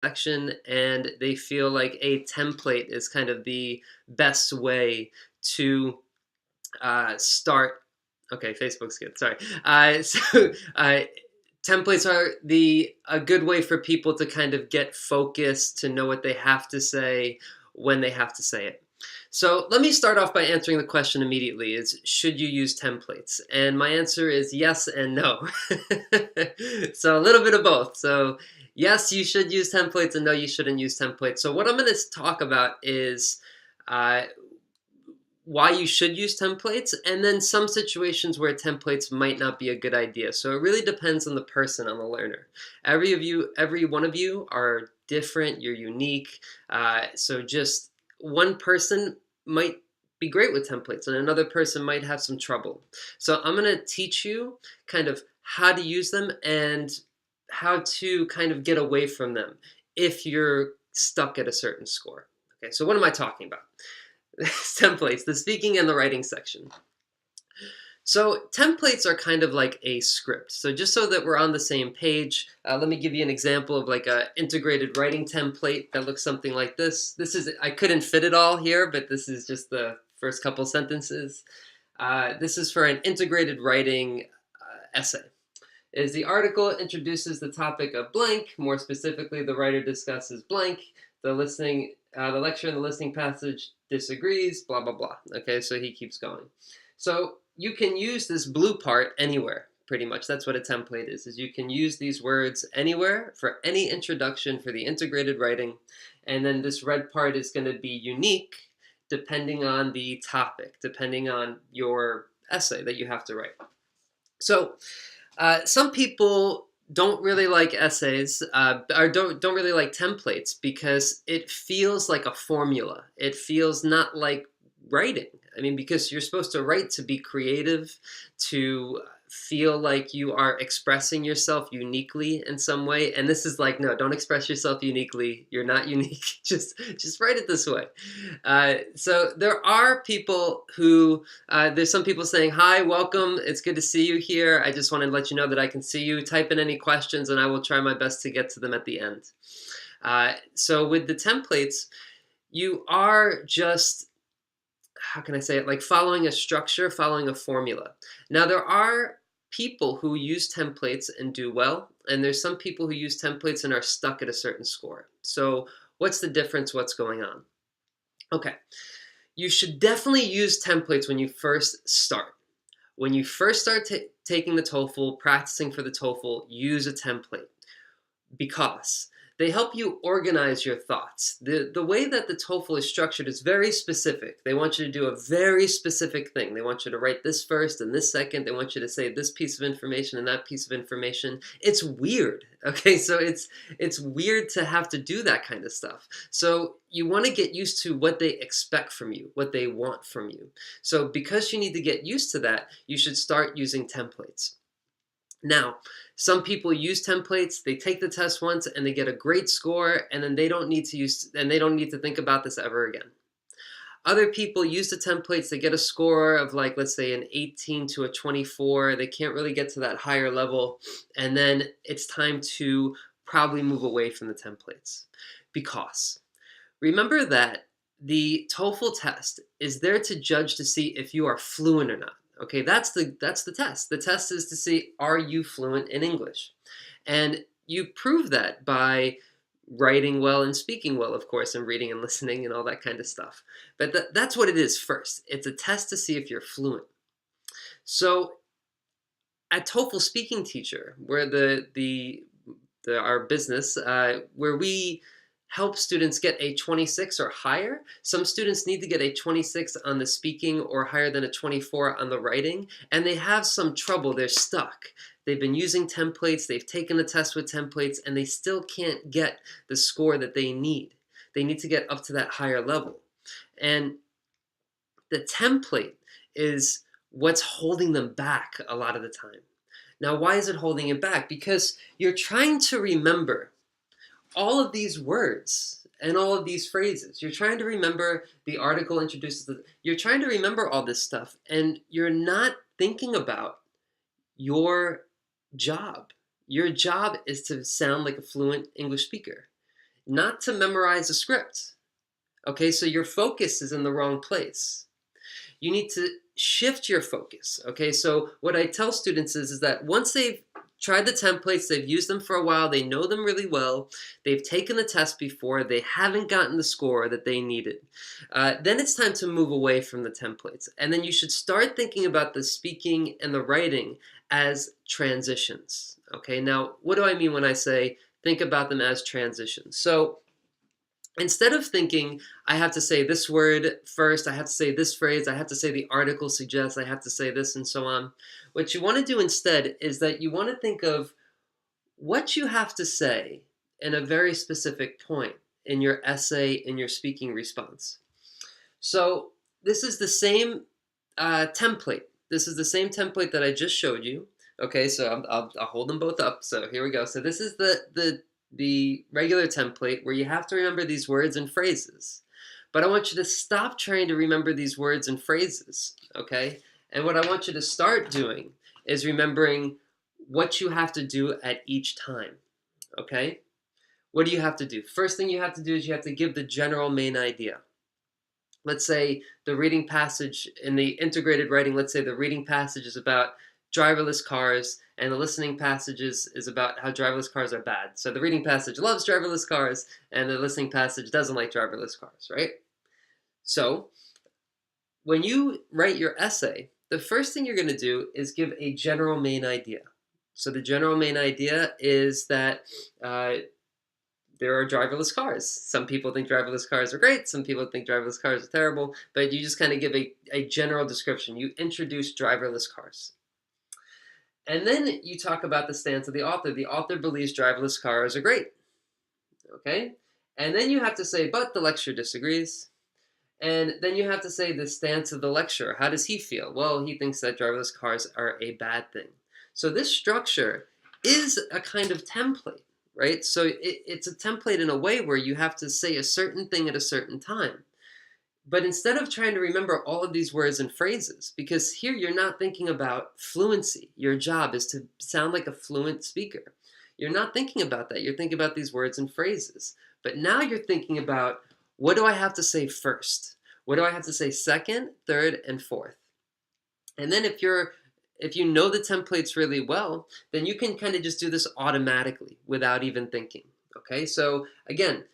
section, and they feel like a template is kind of the best way to start. Okay, Facebook's good. Sorry. Templates are a good way for people to kind of get focused, to know what they have to say when they have to say it. So let me start off by answering the question immediately: is should you use templates? And my answer is yes and no. So a little bit of both. So yes, you should use templates, and no, you shouldn't use templates. So what I'm going to talk about is uh, why you should use templates, and then some situations where templates might not be a good idea. So it really depends on the person, on the learner. Every one of you are different. You're unique. So just one person might be great with templates, and another person might have some trouble. So I'm going to teach you kind of how to use them and how to kind of get away from them if you're stuck at a certain score. Okay, so what am I talking about? Templates, the speaking and the writing section. So templates are kind of like a script. So just so that we're on the same page, let me give you an example of like a integrated writing template that looks something like this. I couldn't fit it all here, but this is just the first couple sentences. This is for an integrated writing essay. Is the article introduces the topic of blank. More specifically, the writer discusses blank. The lecture in the listening passage disagrees, blah, blah, blah. Okay, so he keeps going. So you can use this blue part anywhere, pretty much. That's what a template is you can use these words anywhere for any introduction for the integrated writing. And then this red part is going to be unique depending on the topic, depending on your essay that you have to write. So some people don't really like essays or don't really like templates because it feels like a formula. It feels not like writing. I mean, because you're supposed to write to be creative, to feel like you are expressing yourself uniquely in some way. And this is like, no, don't express yourself uniquely. You're not unique. Just write it this way. So there are people who there's some people saying, hi, welcome. It's good to see you here. I just wanted to let you know that I can see you. Type in any questions and I will try my best to get to them at the end. So with the templates, you are just, how can I say it, like following a structure, following a formula. Now there are people who use templates and do well, and there's some people who use templates and are stuck at a certain score. So what's the difference? What's going on? Okay. You should definitely use templates when you first start. When you first start taking the TOEFL, practicing for the TOEFL, use a template because they help you organize your thoughts. The way that the TOEFL is structured is very specific. They want you to do a very specific thing. They want you to write this first and this second. They want you to say this piece of information and that piece of information. It's weird. Okay, so it's weird to have to do that kind of stuff. So you want to get used to what they expect from you, what they want from you. So because you need to get used to that, you should start using templates. Now, some people use templates, they take the test once and they get a great score, and then they don't need to think about this ever again. Other people use the templates, they get a score of like, let's say an 18 to a 24, they can't really get to that higher level, and then it's time to probably move away from the templates. Because remember that the TOEFL test is there to judge to see if you are fluent or not. Okay, that's the test. The test is to see, are you fluent in English? And you prove that by writing well and speaking well, of course, and reading and listening and all that kind of stuff. But that's what it is first. It's a test to see if you're fluent. So at TOEFL Speaking Teacher, where our business, where we help students get a 26 or higher. Some students need to get a 26 on the speaking or higher than a 24 on the writing, and they have some trouble. They're stuck. They've been using templates, they've taken the test with templates, and they still can't get the score that they need. They need to get up to that higher level. And the template is what's holding them back a lot of the time. Now, why is it holding it back? Because you're trying to remember all of these words and all of these phrases. You're trying to remember the article introduces you're trying to remember all this stuff, and you're not thinking about your job. Your job is to sound like a fluent English speaker. not to memorize a script. Okay, so your focus is in the wrong place. You need to shift your focus. Okay, so what I tell students is that once they've tried the templates, they've used them for a while, they know them really well, they've taken the test before, they haven't gotten the score that they needed, then it's time to move away from the templates. And then you should start thinking about the speaking and the writing as transitions. Okay, now what do I mean when I say think about them as transitions? So instead of thinking, I have to say this word first, I have to say this phrase, I have to say the article suggests, I have to say this, and so on. What you want to do instead is that you want to think of what you have to say in a very specific point in your essay, in your speaking response. So this is the same template. This is the same template that I just showed you. Okay, so I'll hold them both up. So here we go. So this is the regular template where you have to remember these words and phrases. But I want you to stop trying to remember these words and phrases, okay? And what I want you to start doing is remembering what you have to do at each time, okay? What do you have to do? First thing you have to do is you have to give the general main idea. Let's say the reading passage in the integrated writing, let's say the reading passage is about driverless cars, and the listening passage is about how driverless cars are bad. So the reading passage loves driverless cars, and the listening passage doesn't like driverless cars, right? So when you write your essay, the first thing you're going to do is give a general main idea. So the general main idea is that there are driverless cars. Some people think driverless cars are great. Some people think driverless cars are terrible. But you just kind of give a general description. You introduce driverless cars. And then you talk about the stance of the author. The author believes driverless cars are great. Okay? And then you have to say, but the lecturer disagrees. And then you have to say the stance of the lecturer. How does he feel? Well, he thinks that driverless cars are a bad thing. So this structure is a kind of template, right? So it's a template in a way where you have to say a certain thing at a certain time. But instead of trying to remember all of these words and phrases, because here you're not thinking about fluency. Your job is to sound like a fluent speaker. You're not thinking about that. You're thinking about these words and phrases. But now you're thinking about, what do I have to say first? What do I have to say second, third, and fourth? And then if you know the templates really well, then you can kind of just do this automatically without even thinking. Okay, so again,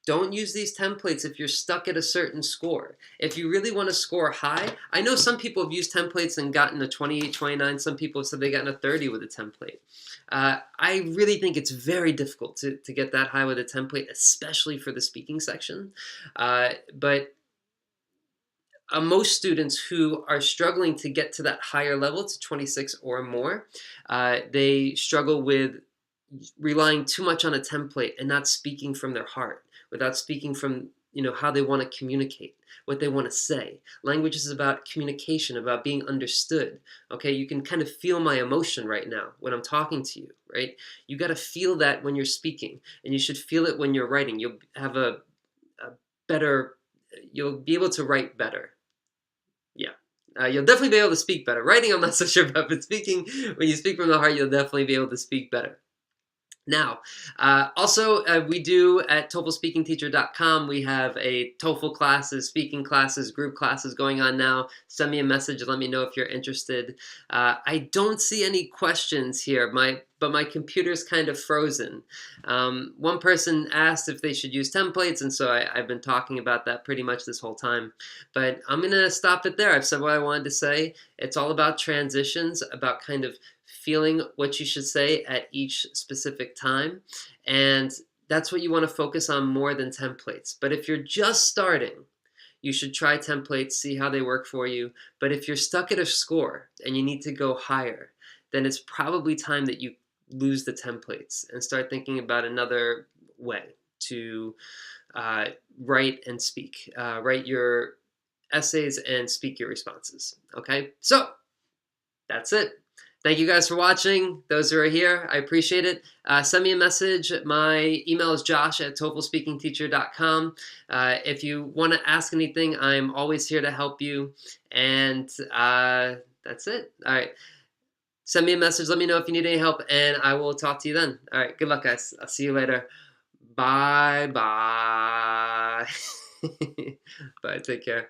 don't use these templates if you're stuck at a certain score. If you really want to score high, I know some people have used templates and gotten a 28, 29. Some people have said they gotten a 30 with a template. I really think it's very difficult to get that high with a template, especially for the speaking section. But most students who are struggling to get to that higher level, to 26 or more, they struggle with relying too much on a template and not speaking from their heart, without speaking from how they want to communicate, what they want to say. Language is about communication, about being understood. Okay, you can kind of feel my emotion right now when I'm talking to you, right? You got to feel that when you're speaking, and you should feel it when you're writing. You'll have you'll be able to write better. Yeah. You'll definitely be able to speak better. Writing, I'm not so sure about, but speaking, when you speak from the heart, you'll definitely be able to speak better. Now, also, we do at TOEFLspeakingteacher.com, we have a TOEFL classes, speaking classes, group classes going on now. Send me a message. Let me know if you're interested. I don't see any questions here, but my computer's kind of frozen. One person asked if they should use templates, and so I've been talking about that pretty much this whole time. But I'm going to stop it there. I've said what I wanted to say. It's all about transitions, about kind of feeling what you should say at each specific time. And that's what you want to focus on more than templates. But if you're just starting, you should try templates, see how they work for you. But if you're stuck at a score and you need to go higher, then it's probably time that you lose the templates and start thinking about another way to write and speak. Write your essays and speak your responses. Okay, so that's it. Thank you guys for watching. Those who are here, I appreciate it. Send me a message. My email is josh@TOEFLspeakingteacher.com. If you want to ask anything, I'm always here to help you. And that's it. All right. Send me a message. Let me know if you need any help, and I will talk to you then. All right. Good luck, guys. I'll see you later. Bye bye. Bye. Take care.